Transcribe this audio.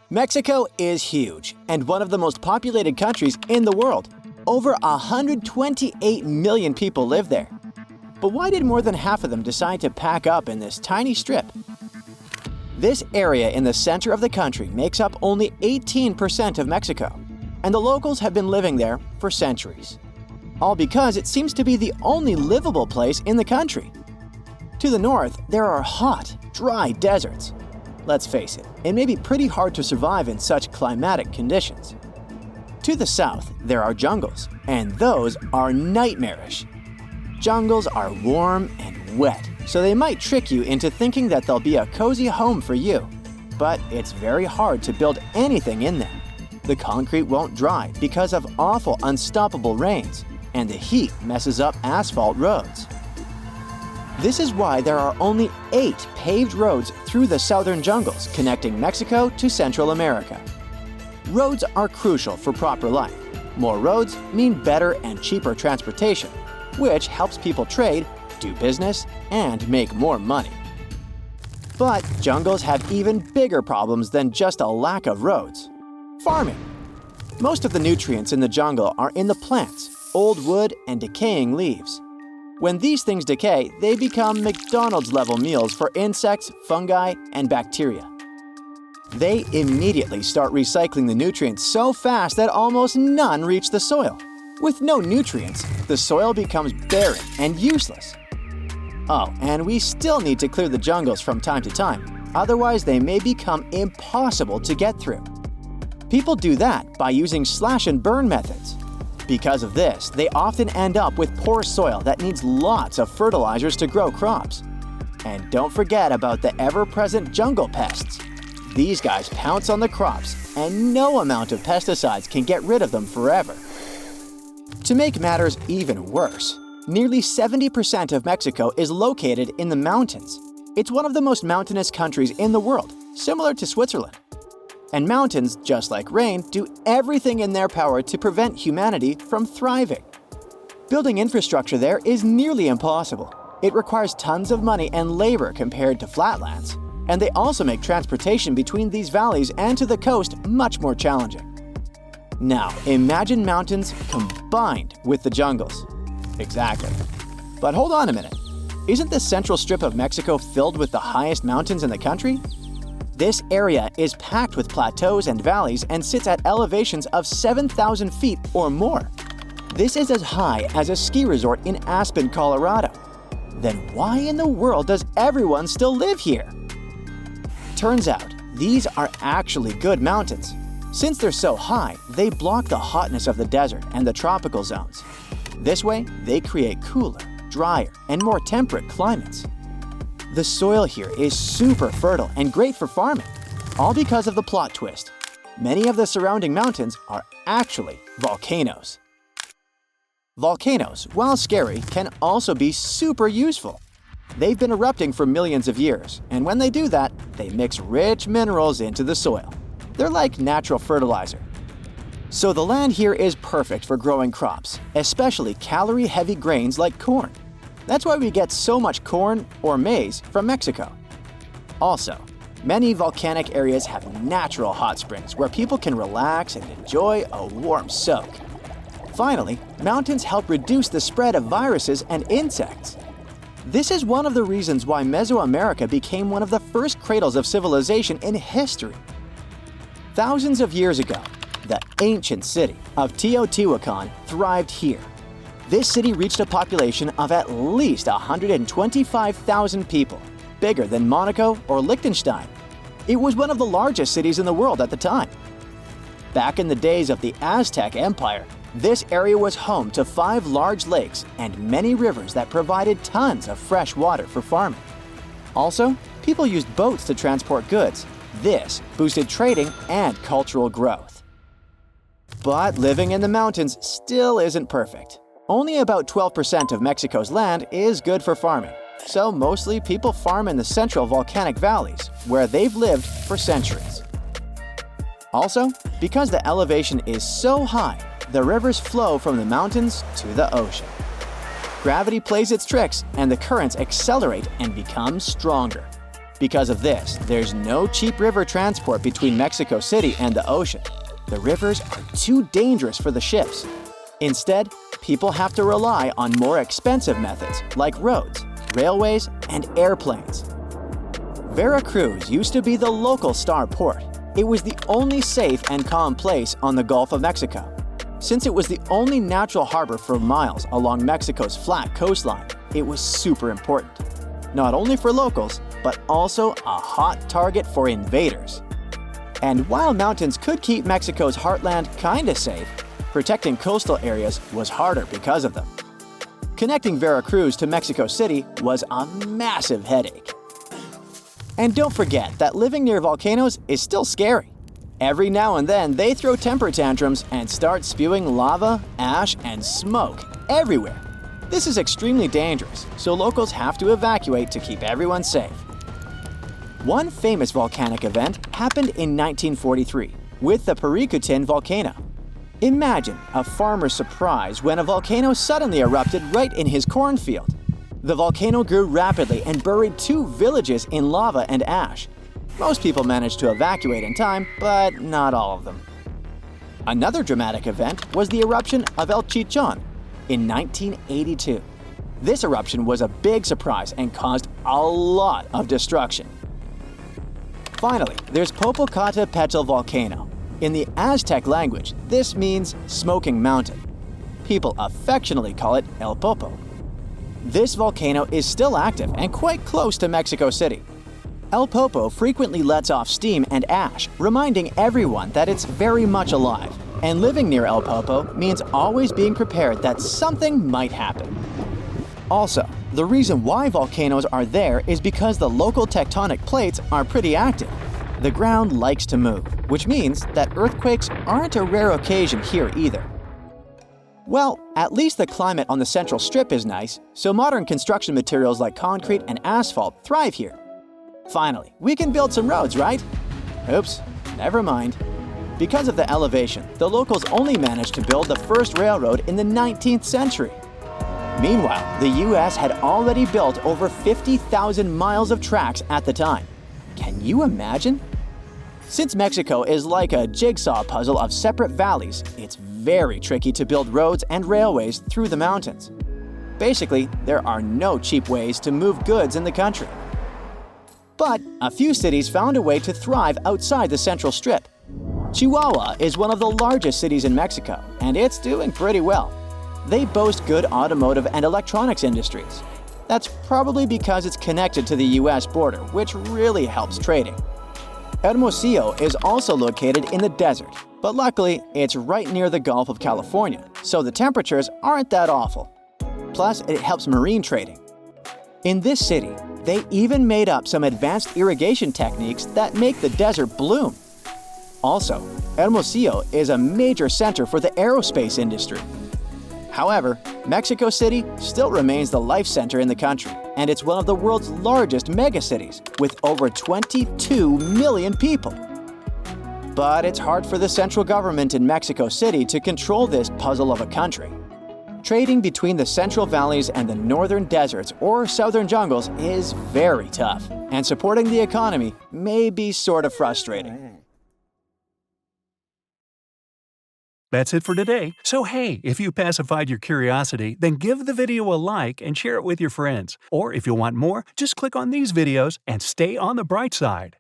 Mexico is huge and one of the most populated countries in the world. Over 128 million people live there. But why did more than half of them decide to pack up in this tiny strip? This area in the center of the country makes up only 18% of Mexico, and the locals have been living there for centuries. All because it seems to be the only livable place in the country. To the north, there are hot, dry deserts. Let's face it, it may be pretty hard to survive in such climatic conditions. To the south, there are jungles, and those are nightmarish. Jungles are warm and wet, so they might trick you into thinking that they'll be a cozy home for you. But it's very hard to build anything in them. The concrete won't dry because of awful unstoppable rains, and the heat messes up asphalt roads. This is why there are only 8 paved roads through the southern jungles connecting Mexico to Central America. Roads are crucial for proper life. More roads mean better and cheaper transportation, which helps people trade, do business, and make more money. But jungles have even bigger problems than just a lack of roads. Farming. Most of the nutrients in the jungle are in the plants, old wood, and decaying leaves. When these things decay, they become McDonald's-level meals for insects, fungi, and bacteria. They immediately start recycling the nutrients so fast that almost none reach the soil. With no nutrients, the soil becomes barren and useless. Oh, and we still need to clear the jungles from time to time, otherwise they may become impossible to get through. People do that by using slash-and-burn methods. Because of this, they often end up with poor soil that needs lots of fertilizers to grow crops. And don't forget about the ever-present jungle pests. These guys pounce on the crops, and no amount of pesticides can get rid of them forever. To make matters even worse, nearly 70% of Mexico is located in the mountains. It's one of the most mountainous countries in the world, similar to Switzerland. And mountains, just like rain, do everything in their power to prevent humanity from thriving. Building infrastructure there is nearly impossible. It requires tons of money and labor compared to flatlands. And they also make transportation between these valleys and to the coast much more challenging. Now, imagine mountains combined with the jungles. Exactly. But hold on a minute. Isn't the central strip of Mexico filled with the highest mountains in the country? This area is packed with plateaus and valleys and sits at elevations of 7,000 feet or more. This is as high as a ski resort in Aspen, Colorado. Then why in the world does everyone still live here? Turns out, these are actually good mountains. Since they're so high, they block the hotness of the desert and the tropical zones. This way, they create cooler, drier, and more temperate climates. The soil here is super fertile and great for farming, all because of the plot twist. Many of the surrounding mountains are actually volcanoes. Volcanoes, while scary, can also be super useful. They've been erupting for millions of years, and when they do that, they mix rich minerals into the soil. They're like natural fertilizer. So the land here is perfect for growing crops, especially calorie-heavy grains like corn. That's why we get so much corn or maize from Mexico. Also, many volcanic areas have natural hot springs where people can relax and enjoy a warm soak. Finally, mountains help reduce the spread of viruses and insects. This is one of the reasons why Mesoamerica became one of the first cradles of civilization in history. Thousands of years ago, the ancient city of Teotihuacan thrived here. This city reached a population of at least 125,000 people, bigger than Monaco or Liechtenstein. It was one of the largest cities in the world at the time. Back in the days of the Aztec Empire, this area was home to 5 large lakes and many rivers that provided tons of fresh water for farming. Also, people used boats to transport goods. This boosted trading and cultural growth. But living in the mountains still isn't perfect. Only about 12% of Mexico's land is good for farming, so mostly people farm in the central volcanic valleys, where they've lived for centuries. Also, because the elevation is so high, the rivers flow from the mountains to the ocean. Gravity plays its tricks, and the currents accelerate and become stronger. Because of this, there's no cheap river transport between Mexico City and the ocean. The rivers are too dangerous for the ships. Instead, people have to rely on more expensive methods like roads, railways, and airplanes. Veracruz used to be the local star port. It was the only safe and calm place on the Gulf of Mexico. Since it was the only natural harbor for miles along Mexico's flat coastline, it was super important. Not only for locals, but also a hot target for invaders. And while mountains could keep Mexico's heartland kinda safe, protecting coastal areas was harder because of them. Connecting Veracruz to Mexico City was a massive headache. And don't forget that living near volcanoes is still scary. Every now and then they throw temper tantrums and start spewing lava, ash, and smoke everywhere. This is extremely dangerous, so locals have to evacuate to keep everyone safe. One famous volcanic event happened in 1943 with the Paricutin volcano. Imagine a farmer's surprise when a volcano suddenly erupted right in his cornfield. The volcano grew rapidly and buried 2 villages in lava and ash. Most people managed to evacuate in time, but not all of them. Another dramatic event was the eruption of El Chichon in 1982. This eruption was a big surprise and caused a lot of destruction. Finally, there's Popocatépetl volcano. In the Aztec language, this means smoking mountain. People affectionately call it El Popo. This volcano is still active and quite close to Mexico City. El Popo frequently lets off steam and ash, reminding everyone that it's very much alive. And living near El Popo means always being prepared that something might happen. Also, the reason why volcanoes are there is because the local tectonic plates are pretty active. The ground likes to move, which means that earthquakes aren't a rare occasion here either. Well, at least the climate on the Central Strip is nice, so modern construction materials like concrete and asphalt thrive here. Finally, we can build some roads, right? Oops, never mind. Because of the elevation, the locals only managed to build the first railroad in the 19th century. Meanwhile, the US had already built over 50,000 miles of tracks at the time. Can you imagine? Since Mexico is like a jigsaw puzzle of separate valleys, it's very tricky to build roads and railways through the mountains. Basically, there are no cheap ways to move goods in the country. But a few cities found a way to thrive outside the Central Strip. Chihuahua is one of the largest cities in Mexico, and it's doing pretty well. They boast good automotive and electronics industries. That's probably because it's connected to the US border, which really helps trading. Hermosillo is also located in the desert, but luckily it's right near the Gulf of California, so the temperatures aren't that awful. Plus, it helps marine trading. In this city, they even made up some advanced irrigation techniques that make the desert bloom. Also, Hermosillo is a major center for the aerospace industry. However, Mexico City still remains the life center in the country, and it's one of the world's largest megacities, with over 22 million people. But it's hard for the central government in Mexico City to control this puzzle of a country. Trading between the central valleys and the northern deserts or southern jungles is very tough, and supporting the economy may be sort of frustrating. That's it for today. So hey, if you pacified your curiosity, then give the video a like and share it with your friends. Or if you want more, just click on these videos and stay on the bright side.